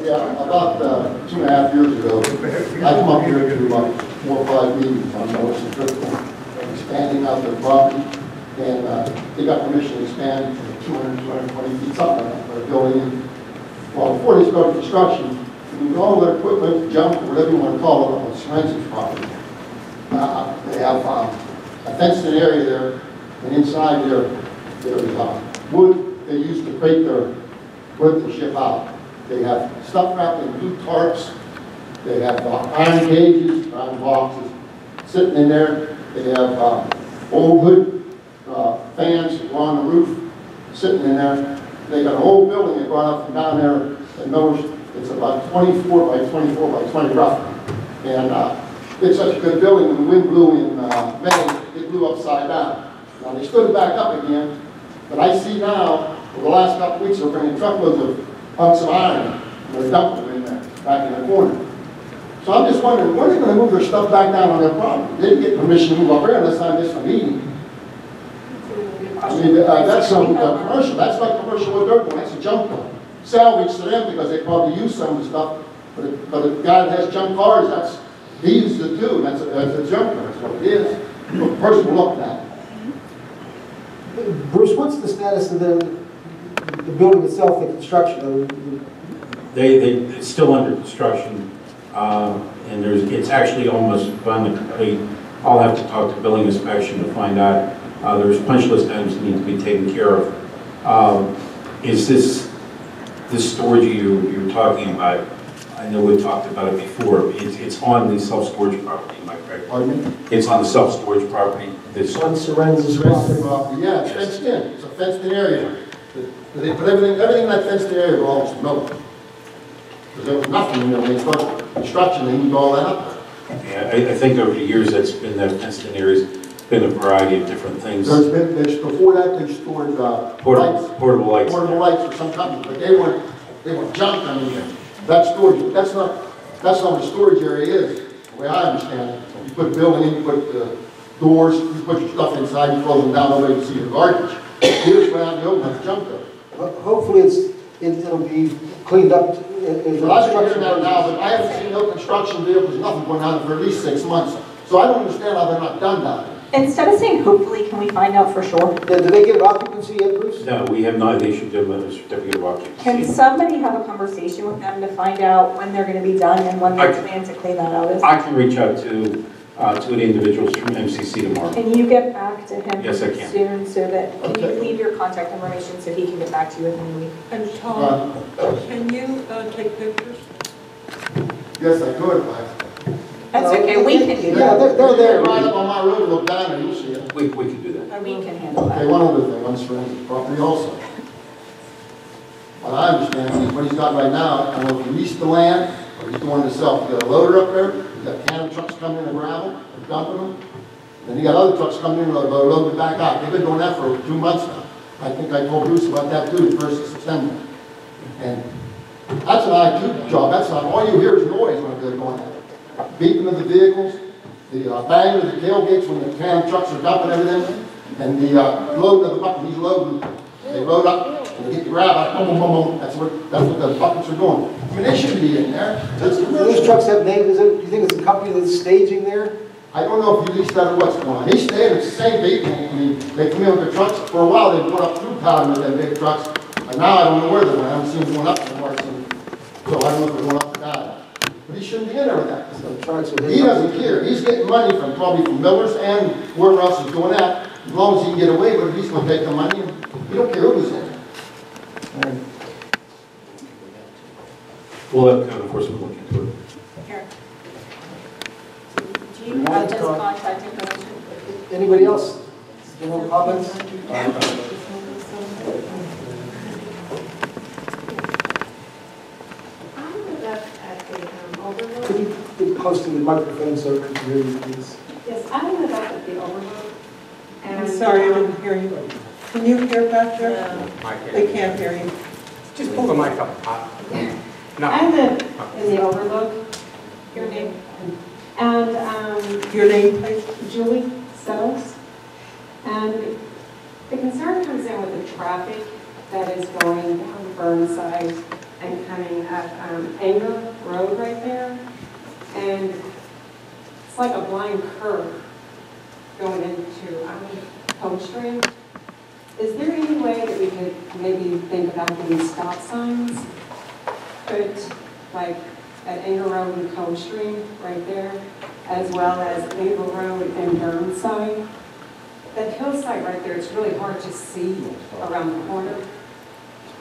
Yeah, about 2.5 years ago, I come up here to about 4 or 5 meetings on Miller Centrifugal, expanding out their property, and they got permission to expand 200, 220 feet, something like that, for a building. Well, before they started construction, with all their equipment, junk, whatever you want to call it, on Cecil's property. They have a fenced-in area there, and inside there is wood they use to crate their wood to ship out. They have stuff wrapped in blue tarps. They have iron cages, iron boxes sitting in there. They have old wood fans on the roof sitting in there. They got a whole building they brought up from down there at Miller's. It's about 24 by 24 by 20 roughly. And it's such a good building. When the wind blew in May, it blew upside down. Now they stood it back up again, but I see now, for the last couple of weeks, they're bringing truckloads of hunks of iron. They're dumping them in there, back in the corner. So I'm just wondering, when are they going to move their stuff back down on their property? They didn't get permission to move up here unless I missed a meeting. I mean, that's some commercial. That's not commercial with dirt. That's a junk car. Salvage to them because they probably use some of the stuff. But a guy that has junk cars, he uses it too. That's a junk car. That's what it is. But the person will look at it. Bruce, what's the status of the building itself, the construction? It's still under construction, and it's actually almost finally complete. I'll have to talk to building inspection to find out. There's punch list items that need to be taken care of. Is this storage you're talking about? I know we talked about it before. It's on the self-storage property, am I correct? Pardon me? It's on the self-storage property. It's on Seren's property. Yeah, it's fenced in. It's a fenced-in area. But everything in that fenced-in area belongs to Miller. Because there was nothing in there when they started construction. They moved all that up. Yeah, I think over the years that fenced-in areas been a variety of different things. Before that, they stored portable lights. Portable lights for some companies, but they weren't junk. I mean, that storage. That's not what the storage area is. The way I understand it, you put a building in, you put doors, you put your stuff inside, you close them down, nobody can see your garbage. Here's where out in the open, that's junk there. Hopefully, it'll be cleaned up. Well, I've been hearing that now, but I haven't seen no construction vehicles, nothing going on for at least 6 months. So I don't understand how they're not done that. Instead of saying hopefully, can we find out for sure? Did they get occupancy yet, Bruce? No, we have not issued them a certificate of occupancy. Can somebody have a conversation with them to find out when they're going to be done and when they plan to clean that out? I can reach out to the individuals from MCC tomorrow. Can you get back to him Yes, I can. soon so that, can you leave your contact information so he can get back to you within a week? And Tom, can you take pictures? Yes, I could. That's okay, we can do Yeah, that. they're there. Right up on my road, look down and you'll see it. We can do that. We can handle Okay, that. one other thing, on Seren's property also. What I understand is what he's got right now, I don't know if he leased the land or he's doing it himself. He's got a loader up there, he's got cannon trucks coming in and gravel, and dumping them. Then he got other trucks coming in and loading it back out. They've been doing that for 2 months now. I think I told Bruce about that too, the 1st of September. And that's an I-2 job. That's not, all you hear is noise when they're going at it. Beeping of the vehicles, the bang of the tailgates when the cannon trucks are dumping everything, and the loading of the bucket. He's loading. They load up and they get the grab out. Boom, boom, boom, boom. That's what the buckets are doing. I mean, they shouldn't be in there. Do these trucks have names? Do you think it's a company that's staging there? I don't know if he leased that or what's going on. He's staying, it's the same people. I mean, they come in with their trucks. For a while, they put up through powder with them big trucks. And now I don't know where they're going. I haven't seen them going up anymore. So I don't know if they're going up or down. But he shouldn't be in there with that. He doesn't care. He's getting money from probably from Miller's and whoever else is doing that. As long as he can get away with it, he's going to take the money. He don't care who's in it. We'll have code enforcement look into it. Here. Do you have his contact information? Anybody else? Any comments? Could you get close to the microphone so we can hear you, please? Yes, I live up at the Overlook. I'm sorry, I didn't hear you. Can you hear back there? They can't hear you. Just pull the mic up. No. I live in the Overlook. Your name? And Your name, please? Julie Settles. And the concern comes in with the traffic that is going down Burnside and coming up Anger Road right there. And it's like a blind curve going into Coldstream. Is there any way that we could maybe think about getting stop signs put like at Anger Road and Coldstream right there, as well as Anger Road and Burnside? That hillside right there, it's really hard to see around the corner.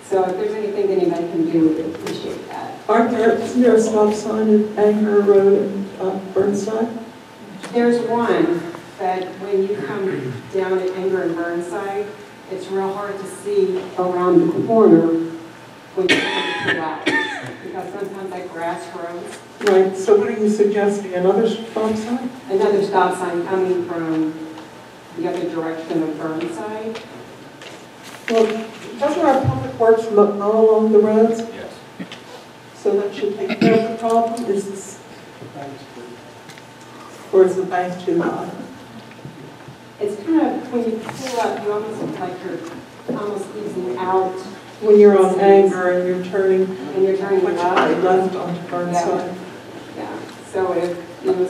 So if there's anything anybody can do, we'd appreciate that. Isn't there a stop sign at Anger Road and Burnside? There's one, but when you come down at Anger and Burnside, it's real hard to see around the corner when you come to pull out, because sometimes that grass grows. Right, so what are you suggesting, another stop sign? Another stop sign coming from the other direction of Burnside. Well, doesn't our public works look all along the roads? Yes. So that should take care of the problem? Is this, or is the bank too high? It's kind of, when you pull up, you almost look like you're almost easing out. When you're on Anger and you're turning, And you're turning which left. way, left onto Burnside? Yeah, so if,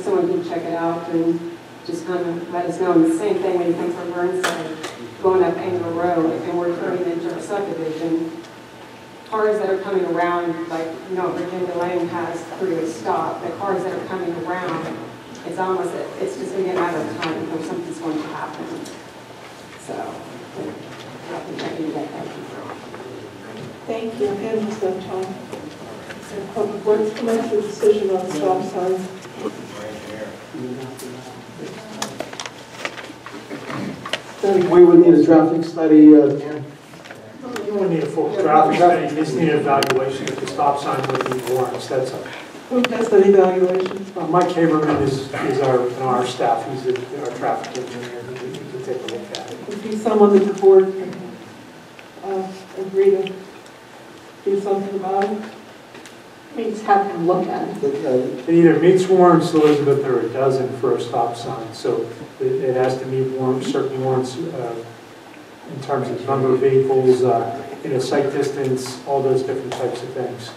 someone can check it out and just kind of let us know. And the same thing when you come from Burnside, going up Anger Road, and we're turning into a subdivision. Cars that are coming around, like, Virginia Lane has pretty stop. The cars that are coming around, it's almost, it's just going to be a matter of time before something's going to happen. So, I can check into that. Thank you. And just that time. And public works can make the decision on stop signs. We would need a traffic study, Dan. You wouldn't need a full traffic study, you just need an evaluation if the stop sign would be warrants, that's all. Who does that evaluation? Mike Haberman is our staff, he's our traffic engineer, he can take a look at it. If he's someone that the board can agree to do something about it? We just have him look at it. It either meets warrants, Elizabeth, or it doesn't for a stop sign, so it has to meet warrants, certain warrants in terms of number of vehicles, sight distance, all those different types of things.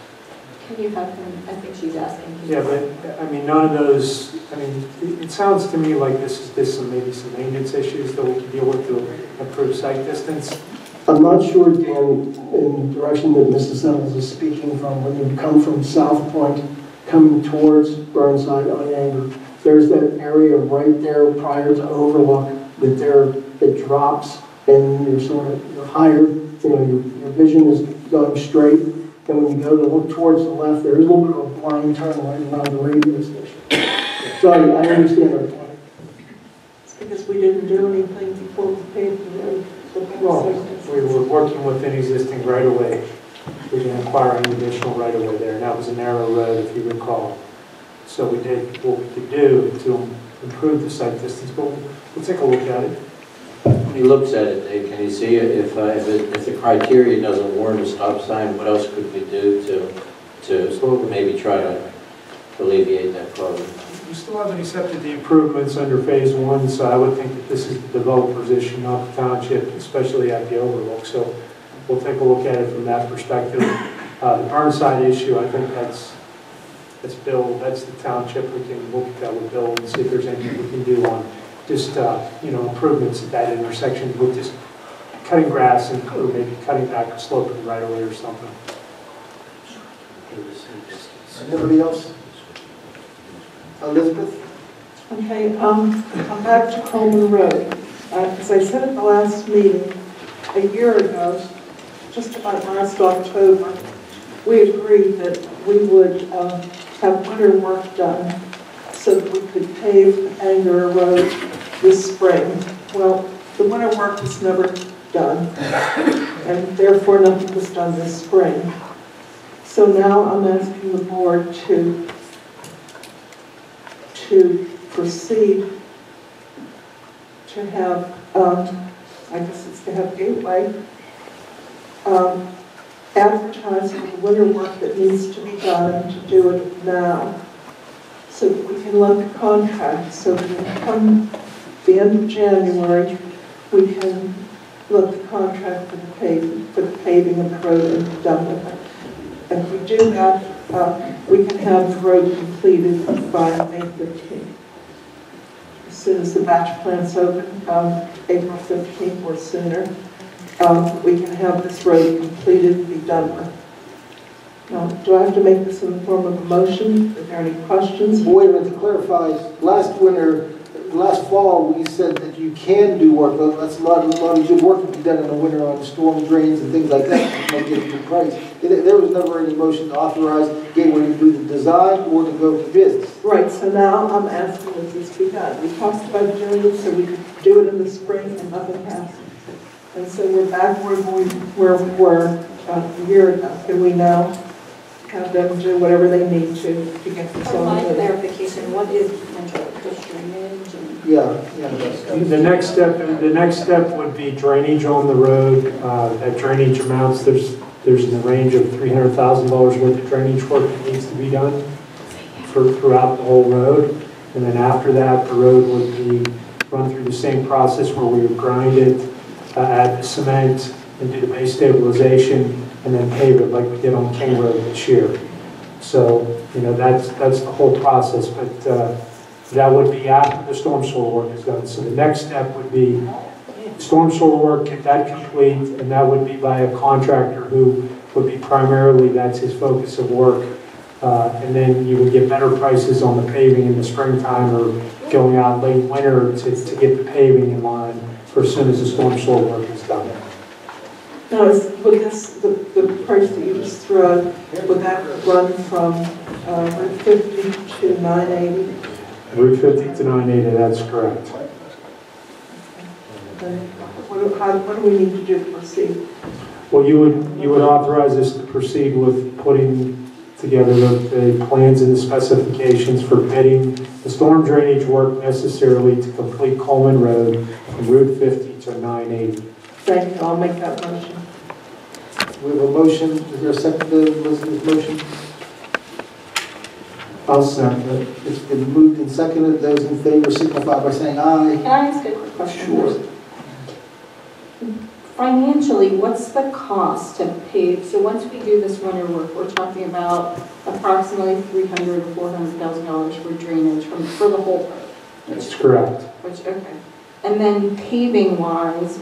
Can you have him, I think she's asking. Yeah, but, none of those, it sounds to me like there's maybe some maintenance issues that we can deal with to improve sight distance. I'm not sure, Dan, in the direction that Mrs. Settles is speaking from, when you come from South Point, coming towards Burnside on Anger, there's that area right there prior to Overlook that drops, and you're higher, your vision is going straight, and when you go to look towards the left, there's a little bit of a blind turn right around the radio station. So I understand our point. It's because we didn't do anything before we paved the road. Well, we were working with an existing right-of-way. We didn't acquire any additional right-of-way there, and that was a narrow road, if you recall. So we did what we could do to improve the sight distance, but we'll take a look at it. When he looks at it, Dave, can you see if the criteria doesn't warrant a stop sign, what else could we do to maybe try to alleviate that problem? We still haven't accepted the improvements under phase one, so I would think that this is the developer's issue, not the township, especially at the overlook. So we'll take a look at it from that perspective. The Burnside issue, I think that's Bill, that's the township. We can look at that with Bill and see if there's anything we can do on just improvements at that intersection with just cutting grass and or maybe cutting back a slope in the right of way or something. Anybody else? Elizabeth? Okay, I'm back to Coleman Road. As I said at the last meeting, a year ago, just about last October, we agreed that we would have winter work done so that we could pave Anger Road this spring. Well, the winter work was never done, and therefore nothing was done this spring. So now I'm asking the board to proceed to have, I guess it's to have Gateway advertise for the winter work that needs to be done and to do it now so that we can let the contract, so that come the end of January, we can let the contract for the paving of the road and be done with it. If we do that, we can have the road completed by May 15th. As soon as the batch plant's open, April 15th or sooner, we can have this road completed and be done with. Now, do I have to make this in the form of a motion? Are there any questions? Wait a minute, to clarify, last fall, we said that you can do work, but that's a lot of good work to be done in the winter on storm drains and things like that to make it a good price. There was never any motion to authorize Gateway to do the design or to go to business. Right, so now I'm asking that this be done. We talked about doing it so we could do it in the spring and nothing happened. And so we're back where we were a year ago. Can we now have them do whatever they need to get this For all my moving? clarification, what is potential drainage and? Yeah. The next step would be drainage on the road. That drainage amounts, there's in the range of $300,000 worth of drainage work that needs to be done throughout the whole road. And then after that, the road would be run through the same process where we would grind it, add the cement, and do the base stabilization, and then pave it like we did on King Road this year. So, that's the whole process, but that would be after the storm sewer work is done. So the next step would be storm sewer work, get that complete, and that would be by a contractor who would be primarily, that's his focus of work. And then you would get better prices on the paving in the springtime or going out late winter to get the paving in line for as soon as the storm sewer work is done. Now, would the price that you just threw out, would that run from Route 50 to 980? Route 50 to 980, that's correct. What do we need to do to proceed? Well, you would authorize us to proceed with putting together the plans and the specifications for bidding the storm drainage work necessarily to complete Coleman Road from Route 50 to 980. Thank you, I'll make that motion. We have a motion. Is there a second to Elizabeth's motion? I'll second it. It's been moved and seconded. Those in favor signify by saying aye. Can I ask a quick question? Sure. Financially, what's the cost to pave? So once we do this winter work, we're talking about approximately $300,000 or $400,000 for drainage for the whole road. That's correct. Okay. And then paving wise,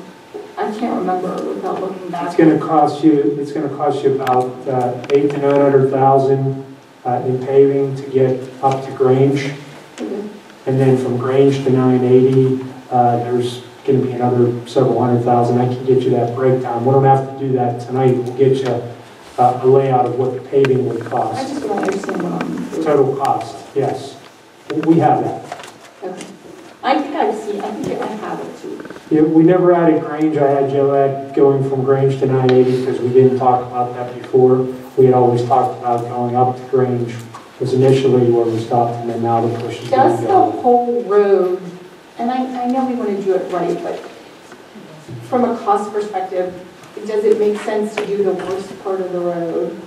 I can't remember without looking back. It's going to cost you about $800,000 to $900,000 in paving to get up to Grange, and then from Grange to 980, there's going to be another several $100,000. I can get you that breakdown. We don't have to do that tonight. We'll get you a layout of what the paving would cost. I just want to understand what I'm. Total cost, yes. We have that. Okay. I think I've seen. I think I have it too. Yeah, we never added Grange. I had Joe add going from Grange to 980 because we didn't talk about that before. We had always talked about going up to Grange was initially where we stopped, and then now the push is going Does the down. whole road, and I know we want to do it right, but from a cost perspective, does it make sense to do the worst part of the road,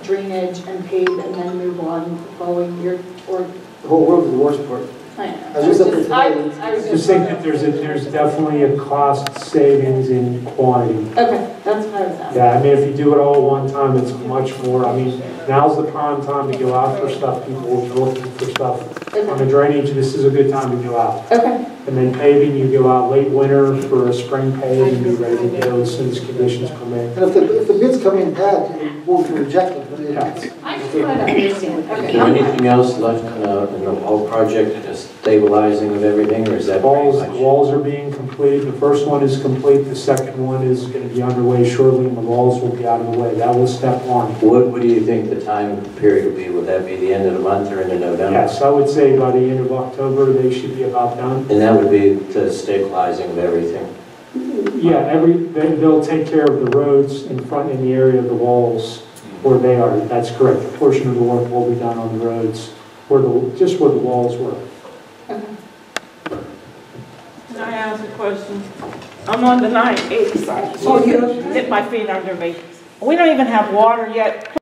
drainage and pave, and then move on the following year? Or The whole road is the worst part. I know. I was just up there I today. was Just think that there's definitely a cost savings in quantity. Okay, that's what I was asking. Yeah, I mean, if you do it all one time, it's much more. I mean, now's the prime time to go out for stuff. People will be looking for stuff. On the drainage, this is a good time to go out. Okay. And then paving, you go out late winter for a spring pave and be ready to go as soon as conditions permit. And if the bids come in bad, we'll reject it. But Yeah. I just wanted to understand. Is there Okay. anything else left in the whole project, the stabilizing of everything, or is that pretty much? Walls are being completed. The first one is complete. The second one is going to be underway shortly, and the walls will be out of the way. That was step one. What do you think the time period will be? Would that be the end of the month or into November? Yes, I would say by the end of October, they should be about done. And that would be the stabilizing of everything? Yeah, they'll take care of the roads in front in the area of the walls where they are. That's correct. A portion of the work will be done on the roads, just where the walls were. Okay. Can I ask a question? I'm on the 980 side. Oh, you- Hit my feet under me. We don't even have water yet.